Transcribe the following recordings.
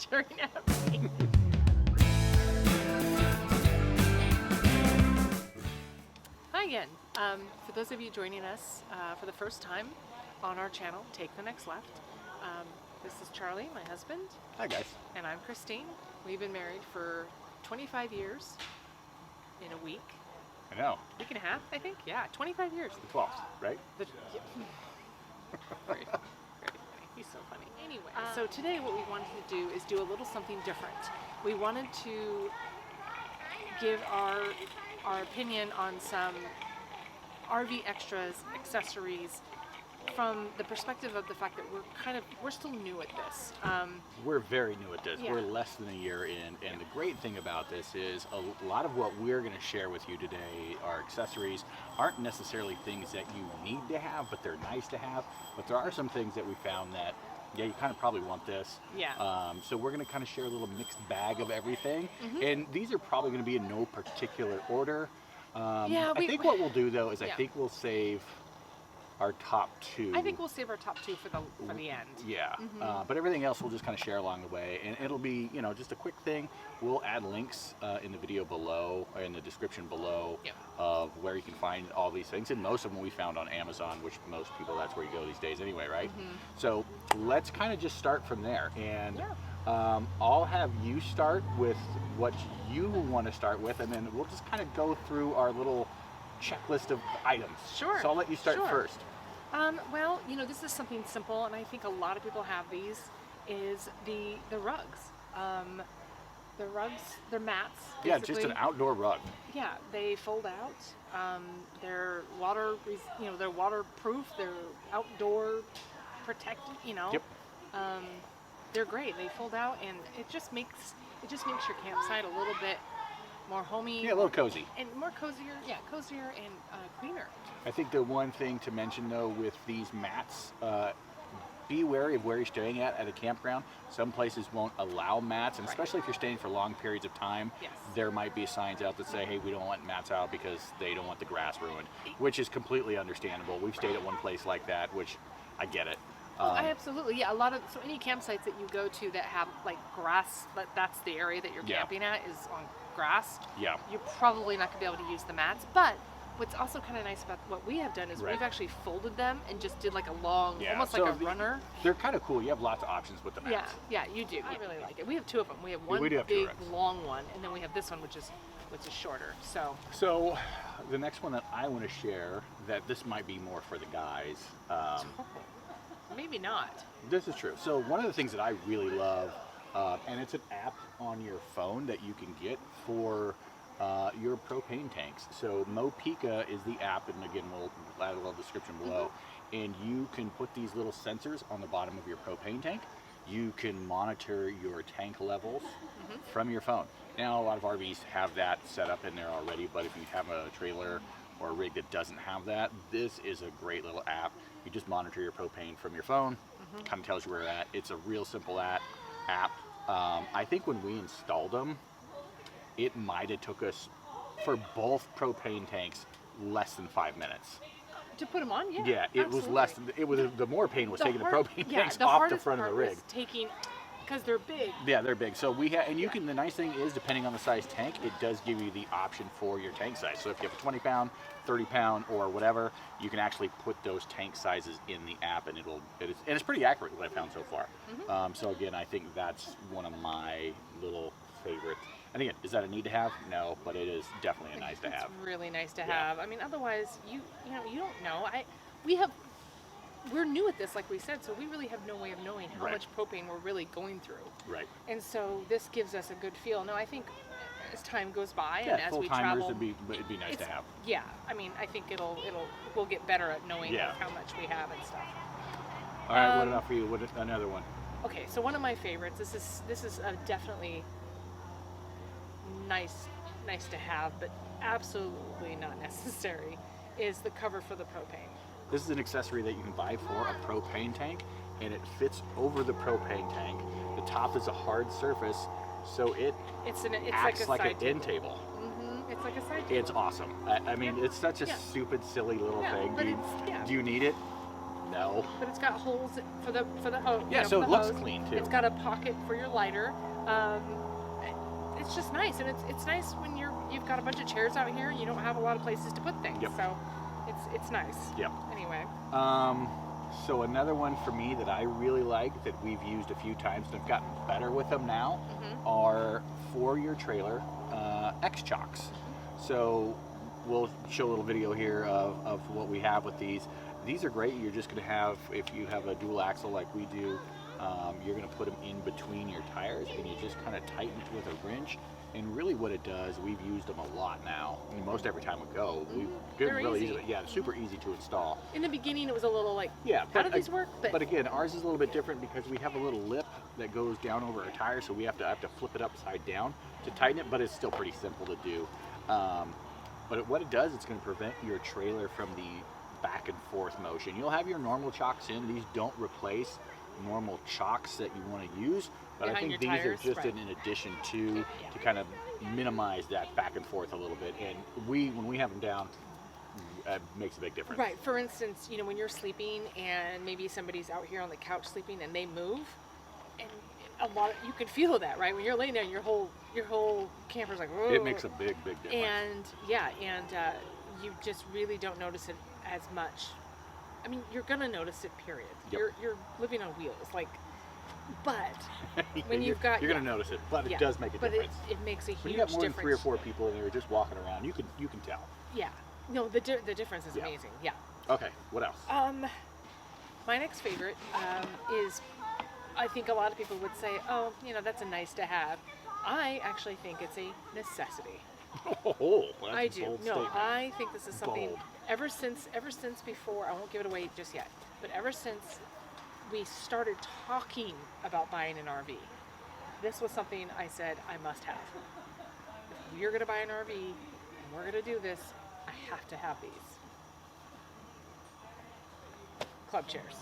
staring at me. Hi again. For those of you joining us for the first time on our channel, Take the Next Left. This is Charlie, my husband. Hi guys. And I'm Christine. We've been married for 25 years in a week. I know. Week and a half, I think. Yeah, 25 years. The 12th, right? Yeah. Very funny. He's so funny. Anyway, so today what we wanted to do is do a little something different. We wanted to give our opinion on some RV extras, accessories, from the perspective of the fact that we're still new at this. We're very new at this. Yeah. We're less than a year in, and the great thing about this is a lot of what we're going to share with you today, our accessories, aren't necessarily things that you need to have, but they're nice to have. But there are some things that we found that, yeah, you kind of probably want this. Yeah. So we're going to kind of share a little mixed bag of everything, and these are probably going to be in no particular order. I think what we'll do though is I think we'll save our top two. I think we'll save our top two for the end. Yeah, but everything else we'll just kind of share along the way, and it'll be, you know, just a quick thing. We'll add links in the video below, or in the description below, of where you can find all these things, and most of them we found on Amazon, which most people, that's where you go these days anyway, right? So let's kind of just start from there, and I'll have you start with what you want to start with, and then we'll just kind of go through our little checklist of items. Sure. So I'll let you start first. Well, you know, this is something simple, and I think a lot of people have these, is the rugs. The rugs, they're mats. Basically. Yeah, just an outdoor rug. Yeah, they fold out. They're they're waterproof. They're outdoor protected. You know. Yep. They're great. They fold out, and it just makes your campsite a little bit more homey. Yeah, a little cozy. And more cozier. Yeah, cozier and cleaner. I think the one thing to mention though with these mats, be wary of where you're staying at a campground. Some places won't allow mats, and especially if you're staying for long periods of time, there might be signs out that say, hey, we don't want mats out because they don't want the grass ruined, which is completely understandable. We've stayed at one place like that, which I get it. I absolutely, yeah. So any campsites that you go to that have like grass, that's the area that you're camping at is on grass. Yeah. You're probably not gonna be able to use the mats, but what's also kind of nice about what we have done is we've actually folded them and just did like a long, almost like a runner. They're kind of cool. You have lots of options with the mats. Yeah, you do. I really like it. We have two of them. We have one big long one, and then we have this one which is shorter. So the next one that I want to share, that this might be more for the guys. Maybe not. This is true. So one of the things that I really love, and it's an app on your phone that you can get for your propane tanks. So Mopica is the app, and again, we'll add a little description below. And you can put these little sensors on the bottom of your propane tank. You can monitor your tank levels from your phone. Now, a lot of RVs have that set up in there already, but if you have a trailer or a rig that doesn't have that, this is a great little app. You just monitor your propane from your phone, kind of tells you where you're at. It's a real simple app. I think when we installed them, it might have took us, for both propane tanks, less than 5 minutes. To put them on, yeah. Yeah, it was less than, the more pain was taking the propane tanks off the front of the rig. Because they're big. Yeah, they're big. So we have, and you can, the nice thing is, depending on the size tank, it does give you the option for your tank size. So if you have a 20 pound, 30 pound, or whatever, you can actually put those tank sizes in the app, and it's pretty accurate, what I found so far. So again, I think that's one of my little favorites. And again, is that a need to have? No, but it is definitely a nice to have. It's really nice to have. I mean, otherwise, you don't know. We're new at this, like we said, so we really have no way of knowing how much propane we're really going through. Right. And so this gives us a good feel. Now, I think as time goes by and as we travel, it'd be nice to have. Yeah, I mean, I think we'll get better at knowing how much we have and stuff. All right, what about for you? What another one? Okay, so one of my favorites. This is definitely nice to have, but absolutely not necessary. Is the cover for the propane. This is an accessory that you can buy for a propane tank, and it fits over the propane tank. The top is a hard surface, so it acts like an end table. It's like a side table. It's awesome. I mean, it's such a stupid, silly little thing. But Do you need it? No. But it's got holes for the hose. Yeah, so it looks clean too. It's got a pocket for your lighter. It's just nice, and it's nice when you've got a bunch of chairs out here and you don't have a lot of places to put things. Yep. So it's nice. Yep. Anyway. So another one for me that I really like that we've used a few times and I've gotten better with them now are for your trailer X-chocks. So we'll show a little video here of what we have with these. These are great. You're just going to have, if you have a dual axle like we do, you're going to put them in between your tires and you just kind of tighten it with a wrench. And really what it does, we've used them a lot now. I mean, most every time we go, we do it really easy. Yeah, super easy to install. In the beginning, it was a little like, yeah, how do these work? But again, ours is a little bit different because we have a little lip that goes down over our tire, so we have to flip it upside down to tighten it, but it's still pretty simple to do. But what it does, it's going to prevent your trailer from the back and forth motion. You'll have your normal chocks in. These don't replace normal chocks that you want to use, but I think these are just an addition to kind of minimize that back and forth a little bit. And when we have them down, it makes a big difference. Right. For instance, when you're sleeping and maybe somebody's out here on the couch sleeping and they move, and you can feel that, right? When you're laying there, your whole camper's like, whoa. It makes a big difference. And you just really don't notice it as much. I mean, you're gonna notice it, period. Yep. You're living on wheels, but when you're gonna notice it, but it does make a difference. It makes a huge difference. When you got more than 3 or 4 people and they're just walking around, you can tell. Yeah. No, the difference is amazing. Yeah. Okay. What else? My next favorite is, I think a lot of people would say, oh, that's a nice to have. I actually think it's a necessity. Oh, that's I a do. bold No, statement. I think this is something Bold. ever since before, I won't give it away just yet, but ever since we started talking about buying an RV, this was something I said I must have. If you're going to buy an RV and we're going to do this, I have to have these. Club chairs.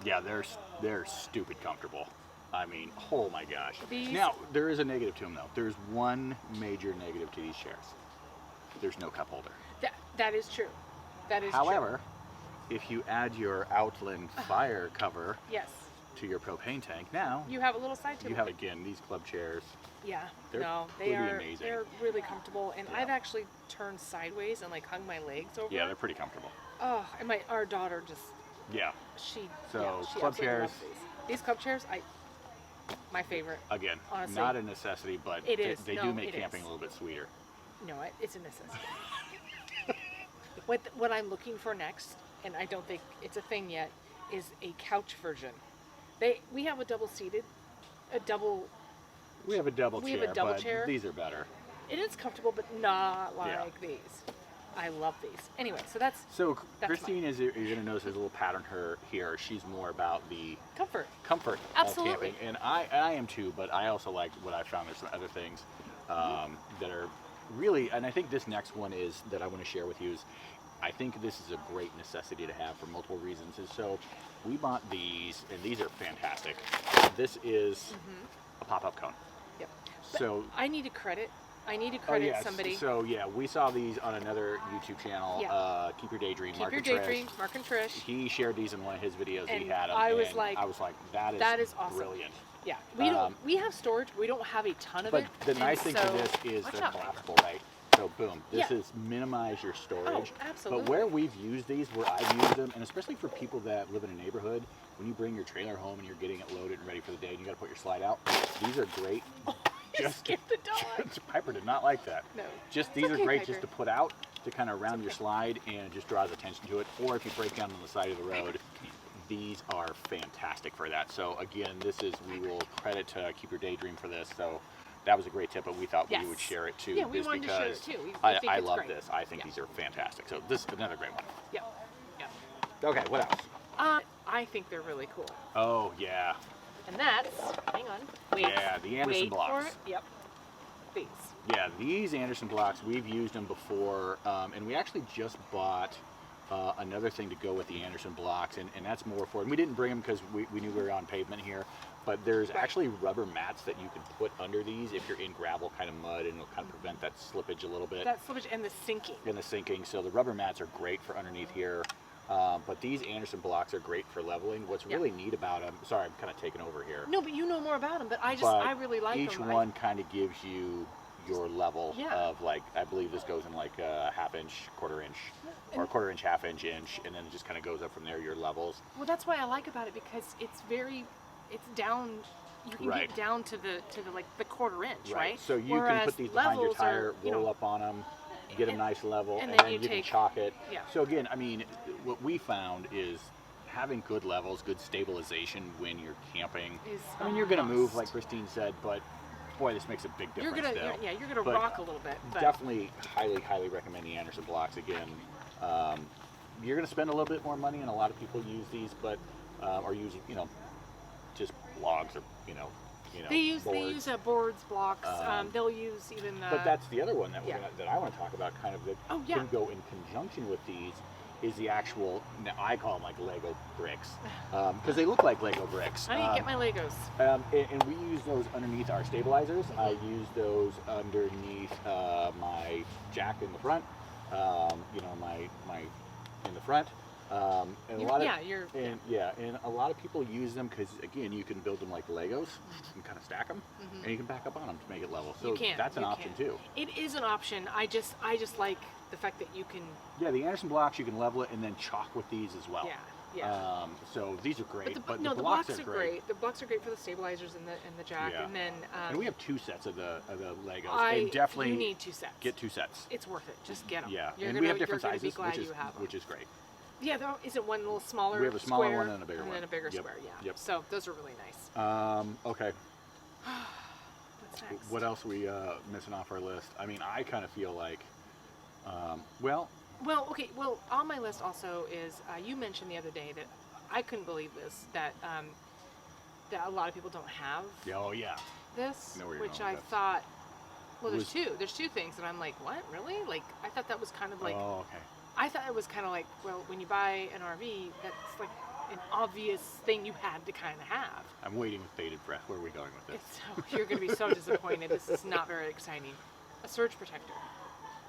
Yeah, they're stupid comfortable. I mean, oh my gosh. These- Now, there is a negative to them though. There's one major negative to these chairs. There's no cup holder. That is true. That is However, if you add your Outland fire cover true. Yes. to your propane tank, now You have a little side table. you have, again, these club chairs. Yeah. They're they pretty are amazing. They're really comfortable, and Yeah. I've actually turned sideways and hung my legs over. Yeah, they're pretty comfortable. Oh, and our daughter just Yeah. she So, she club absolutely chairs. loves these club chairs. My favorite. Again, Honestly, not a necessity, but it is. they No, do make it camping is. a little bit sweeter. No, it's a necessity. What I'm looking for next, and I don't think it's a thing yet, is a couch version. We have a double seated, We have a double We chair, have a double but chair. these are better. It is comfortable, but not like Yeah. these. I love these. Anyway, so that's So That's Christine, you're going to notice there's a little pattern here. She's more about the comfort. comfort Absolutely. of camping, and I am too. But I also like what I found. There's some other things that are really, and I think this next one is that I want to share with you is, I think this is a great necessity to have for multiple reasons. And so we bought these, and these are fantastic. This is a pop-up cone. Yep. So I need to credit yes. somebody. So yeah, we saw these on another YouTube channel. Yeah. Keep Your Daydream. Keep Mark your and Trish. daydream, Mark and Trish. He shared these in one of his videos. He And had them. I was and like, I was like, that is awesome. brilliant. Yeah, we have storage. We don't have a ton of But it. the nice and thing so, to this is watch they're out. collapsible, right? So boom, this Yeah. is minimize your storage. Oh, absolutely. But where we've used these, where I've used them, and especially for people that live in a neighborhood, when you bring your trailer home and you're getting it loaded and ready for the day, and you got to put your slide out, these are great. You scared the dog. Piper did not like that. No. Just It's these are okay, great Piper. just to put out to kind of round your slide, and it just draws attention to it. Or if you break down on the side of the road, these are fantastic for that. So again, we will credit to Keep Your Daydream for this. So that was a great tip, but we thought we would Yes. share it too. Yeah, we just wanted to share it because too. We I think it's love great. this. I think Yeah. these are fantastic. So this is another great one. Yep. Yep. Okay, what else? I think they're really cool. Oh yeah, And that's, hang on, wait. Yeah, the Anderson wait blocks. For it. Yep. These. yeah. These Anderson blocks, we've used them before, and we actually just bought another thing to go with the Anderson blocks, and that's more for. And we didn't bring them because we knew we were on pavement here. But there's actually rubber mats that you can put under these if you're in gravel kind of mud, and it'll kind of prevent that slippage a little bit. That slippage and the sinking. And the sinking. So the rubber mats are great for underneath here. But these Anderson blocks are great for leveling. What's really neat about them, sorry, I'm kind of taking over here. No, but you know more about them, but I really like them. Each one kind of gives you your level of, like, I believe this goes in like a half-inch, quarter-inch, or quarter-inch, half-inch, inch, and then it just kind of goes up from there, your levels. Well, that's why I like about it, because it's down, you can get down to the like the quarter-inch, right? So you can put these behind your tire, roll up on them, get a nice level, and then you can chalk it. Yeah. So again, I mean, what we found is having good levels, good stabilization when you're camping. I mean, you're going to move, like Christine said, but boy, this makes a big difference. You're gonna rock a little bit. But definitely, highly recommend the Anderson blocks. Again, you're going to spend a little bit more money, and a lot of people use these, but are using, just logs or they use boards, blocks. They'll use even. But that's the other one that that I want to talk about. Kind of that can go in conjunction with these. Is the actual, I call them like Lego bricks, because they look like Lego bricks. I need to get my Legos. And we use those underneath our stabilizers. I use those underneath my jack in the front, my in the front. And a lot of people use them because, again, you can build them like Legos and kind of stack them, and you can back up on them to make it level. So that's an option too. It is an option. I just like the fact that you can. Yeah, the Anderson blocks, you can level it and then chalk with these as well. Yeah. So these are great, but the blocks are great. The blocks are great for the stabilizers and the jack, and then. And we have 2 sets of the Legos. And definitely you need 2 sets. Get 2 sets. It's worth it. Just get them. Yeah, we have different sizes, which is great. Yeah, is it one little smaller? We have a smaller one and a bigger one. And then a bigger square. Yeah. Yep. So those are really nice. Okay. What's next? What else are we missing off our list? I mean, I kind of feel like, well, okay. Well, on my list also is you mentioned the other day that I couldn't believe this, that a lot of people don't have. Oh yeah. This, I know where you're which going I with thought. Well, there's two things, and I'm like, what, really? Like, I thought that was kind of like. Oh, okay. I thought it was kind of like, well, when you buy an RV, that's like an obvious thing you had to kind of have. I'm waiting with bated breath. Where are we going with this? You're going to be so disappointed. This is not very exciting. A surge protector.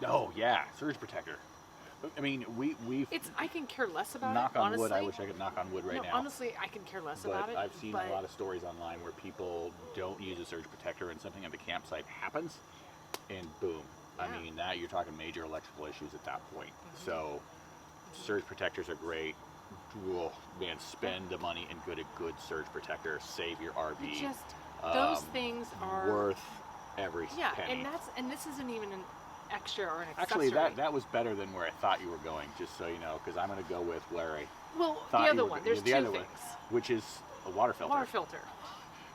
Oh yeah, surge protector. I mean, we've. I can care less about knock it. on Honestly. wood. I wish I could knock on wood right now. Honestly, I can care less about it. I've seen a lot of stories online where people don't use a surge protector and something at the campsite happens, and boom. Yeah. I mean, that you're talking major electrical issues at that point. So, surge protectors are great. Oh, man, spend the money and get a good surge protector. Save your RV. Those things are worth every penny. and this isn't even an extra or an accessory. Actually, that was better than where I thought you were going. Just so you know, because I'm going to go with where I. Well, the other one. There's 2 things. Which is a water filter. Water filter.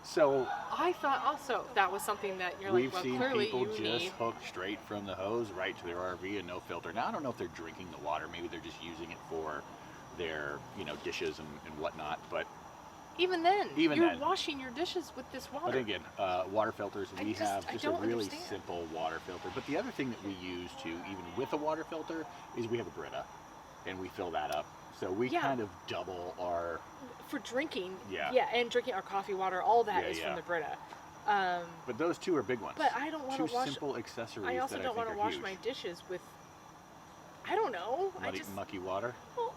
So I thought also that was something that you're like, well, clearly you need. We've seen people just hook straight from the hose right to their RV and no filter. Now I don't know if they're drinking the water. Maybe they're just using it for their dishes and whatnot. But even then, you're washing your dishes with this water. But again, water filters. We have just a really simple water filter. But the other thing that we use to even with a water filter is we have a Brita, and we fill that up. So we kind of double our. For drinking, and drinking our coffee water, all that is from the Brita. But those 2 are big ones. But I don't want to wash. 2 simple accessories. I also don't want to wash my dishes with. I don't know. Mucky water. Well,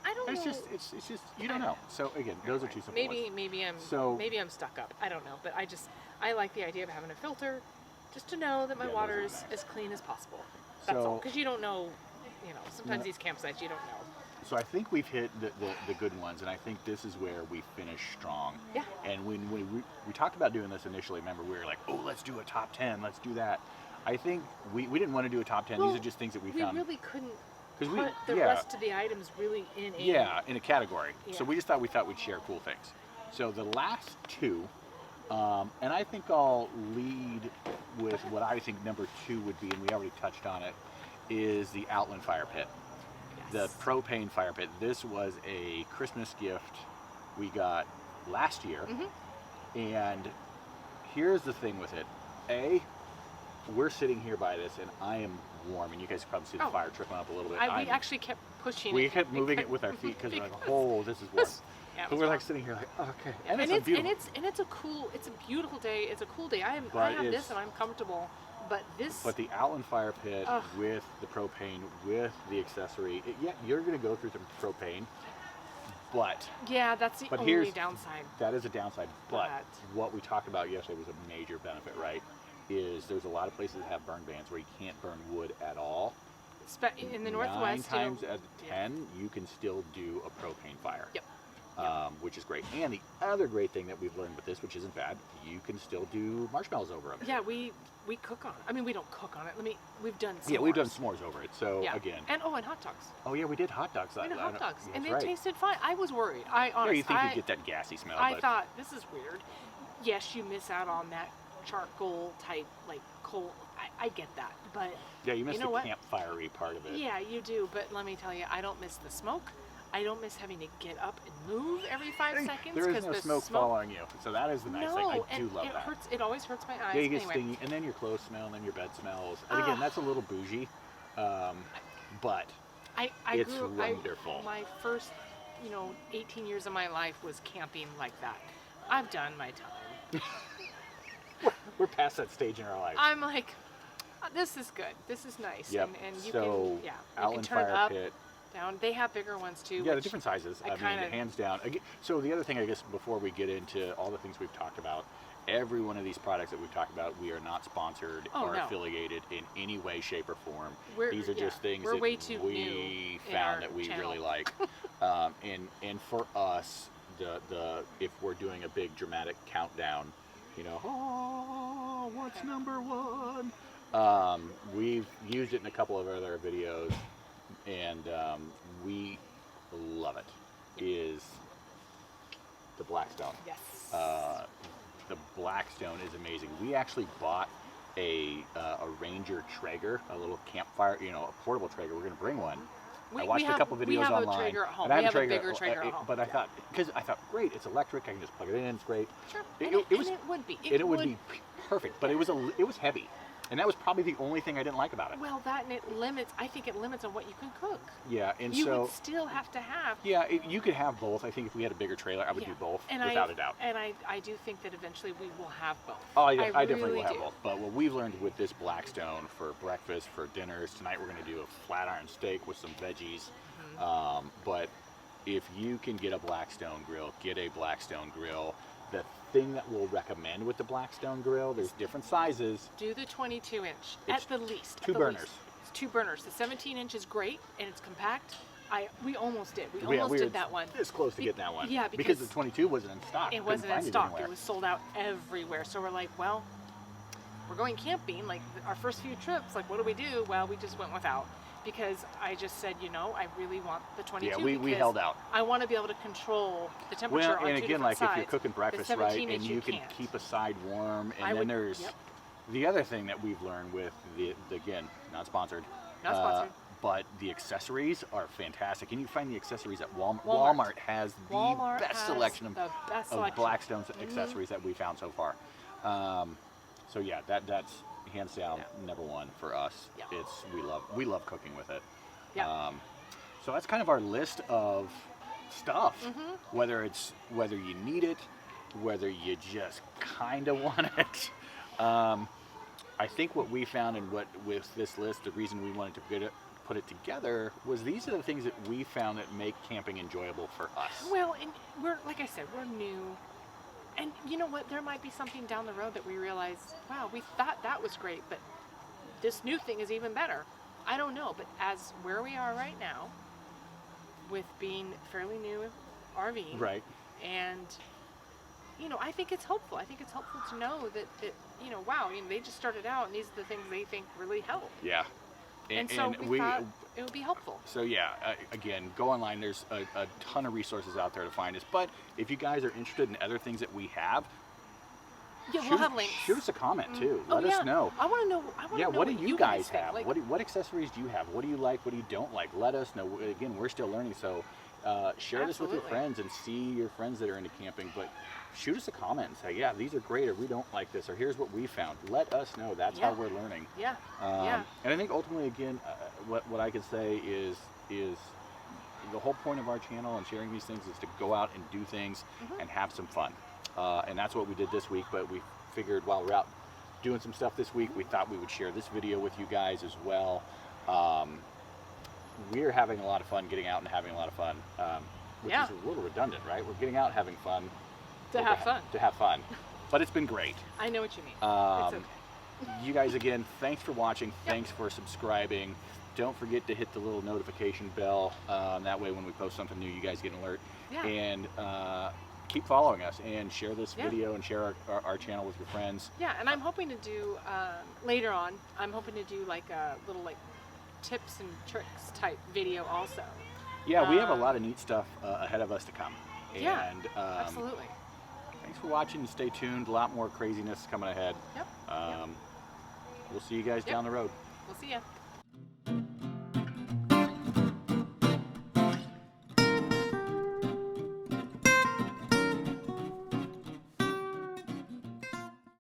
I don't know. It's just you don't know. So again, those are 2 simple ones. Maybe I'm stuck up. I don't know. But I like the idea of having a filter, just to know that my water is as clean as possible. That's all. Because you don't know. Sometimes these campsites you don't know. So I think we've hit the good ones, and I think this is where we finish strong. Yeah. And when we talked about doing this initially, remember, we were like, oh, let's do a top 10, let's do that. I think we didn't want to do a top 10. These are just things that we found. We really couldn't put the rest of the items really in a category. Yeah. So we thought we'd share cool things. So the last 2, and I think I'll lead with what I think number 2 would be, and we already touched on it, is the Outland Fire Pit. The propane fire pit. This was a Christmas gift we got last year. And here's the thing with it. We're sitting here by this, and I am warm, and you guys can probably see the fire trickling up a little bit. We actually kept pushing it. We kept moving it with our feet because we're like, oh, this is warm. But we're like sitting here like, okay. And it's a beautiful day. It's a cool day. I have this, and I'm comfortable. But this, But the Outland fire pit Ugh. with the propane, with the accessory, yeah, you're going to go through some propane, but yeah, that's the only here's downside. that is a downside. But But- what we talked about yesterday was a major benefit, right? Is there's a lot of places that have burn bans where you can't burn wood at all. In the Northwest, 9 times out of yeah. 10, you can still do a propane fire. Yep. Which is great. And the other great thing that we've learned with this, which isn't bad, you can still do marshmallows over them. Yeah, we cook on it. I mean, we don't cook on it. We've done s'mores. Yeah, we've done s'mores over it. So Yeah. again. And hot dogs. Oh yeah, we did hot dogs. We did hot dogs, That's and they right. tasted fine. I was worried. Yeah, you think you get that gassy smell. I but thought, this is weird. Yes, you miss out on that charcoal type, like coal. I get that, but yeah, you miss know the what? campfire-y part of it. yeah, you do. But let me tell you, I don't miss the smoke. I don't miss having to get up and move every 5 seconds. There is 'cause no the smoke following you, so that is the nice thing. I do and love it that. hurts. It always hurts my eyes. Yeah, you get anyway. stingy, and then your clothes smell, and then your bed smells. And again, that's a little bougie, but I it's grew, wonderful. My first, 18 years of my life was camping like that. I've done my time. we're past that stage in our life. I'm like, this is good. This is nice. Yep. And you so, can, you can Outland turn it Fire up, Pit. down. They have bigger ones too. Yeah, the which different sizes. I mean, kinda- hands down. So the other thing, I guess, before we get into all the things we've talked about, every one of these products that we've talked about, we are not sponsored Oh, or no. affiliated in any way, shape, or form. We're- These are just yeah, things we're that way too new we in our found that we channel. really like. And for us, the if we're doing a big dramatic countdown, what's number one? We've used it in a couple of other videos, and we love it. Is the Blackstone. Yes. The Blackstone is amazing. We actually bought a Ranger Traeger, a little campfire, a portable Traeger. We're going to bring one. I watched a couple videos we have online. a Traeger at home. And I We have a Traeger, bigger Traeger at home. But I thought, great, it's electric. I can just plug it in. It's great. Sure. It And was, it would be. it would be perfect. But it was heavy, and that was probably the only thing I didn't like about it. Well, that and it limits. I think it limits on what you can cook. Yeah, and You so would still have to have. yeah, you could have both. I think if we had a bigger trailer, I would do both and without a doubt. And I do think that eventually we will have both. Oh, I definitely really will have do. both. But what we've learned with this Blackstone for breakfast, for dinners, tonight we're going to do a flat iron steak with some veggies. But if you can get a Blackstone grill, get a Blackstone grill. The thing that we'll recommend with the Blackstone grill, there's different sizes. Do the 22 inch It's at the least. two at the burners. least. It's 2 burners. The 17 inch is great and it's compact. We almost did. We Yeah, almost we were did that one. this close to getting that one. Yeah, because because the 22 wasn't in stock. It Couldn't wasn't in find stock. anywhere. It was sold out everywhere. So we're like, well, we're going camping. Like our first few trips, like what do we do? Well, we just went without because I just said, I really want the 22. Yeah, we because held out. I want to be able to control the temperature Well, on and two again, different like if you're sides. cooking breakfast The right, 17 and inch you can can't. keep a side warm, and I then would- there's yep. the other thing that we've learned with the again, not sponsored. Not sponsored. But the accessories are fantastic, and you find the accessories at Walmart. Walmart. Walmart has the Walmart best has selection of, the best of selection. Blackstone's accessories that we found so far. So yeah, that's hands down number one for us. Yeah. We love cooking with it. Yeah. So that's kind of our list of stuff. Mm-hmm. Whether you need it, whether you just kind of want it. I think what we found and what with this list, the reason we wanted to put it together was these are the things that we found that make camping enjoyable for us. Well, and we're like I said, we're new, and you know what? There might be something down the road that we realize, wow, we thought that was great, but this new thing is even better. I don't know, but as where we are right now, with being fairly new RVing, Right. and I think it's helpful. I think it's helpful to know that wow, they just started out, and these are the things they think really help. Yeah. And so we thought it would be helpful. So yeah, again, go online. There's a ton of resources out there to find us. But if you guys are interested in other things that we have, Yeah, we'll have links. shoot us a comment too. Oh, Let us know. I want to know. Yeah, what do you guys think. have? Like, What accessories do you have? What do you like? What do you don't like? Let us know. Again, we're still learning, so share this with your Absolutely. friends and see your friends that are into camping. But shoot us a comment and say, yeah, these are great, or we don't like this, or here's what we found. Let us know. That's how we're learning. Yeah. And I think ultimately, again, what I can say is the whole point of our channel and sharing these things is to go out and do things and have some fun. And that's what we did this week. But we figured while we're out doing some stuff this week. We thought we would share this video with you guys as well. We're having a lot of fun getting out and having a lot of fun, which Yeah. is a little redundant, right? We're getting out having fun. To have fun. To have fun. But it's been great. I know what you mean. It's okay. You guys, again, thanks for watching. Thanks for subscribing. Don't forget to hit the little notification bell. That way when we post something new, you guys get an alert. Yeah. And keep following us and share this video and share our channel with your friends. Yeah, and I'm hoping to do, later on, I'm hoping to do like a little like tips and tricks type video also. Yeah, we have a lot of neat stuff ahead of us to come. Yeah, And absolutely. thanks for watching and stay tuned. A lot more craziness coming ahead. Yep. We'll see you guys down the road. We'll see ya.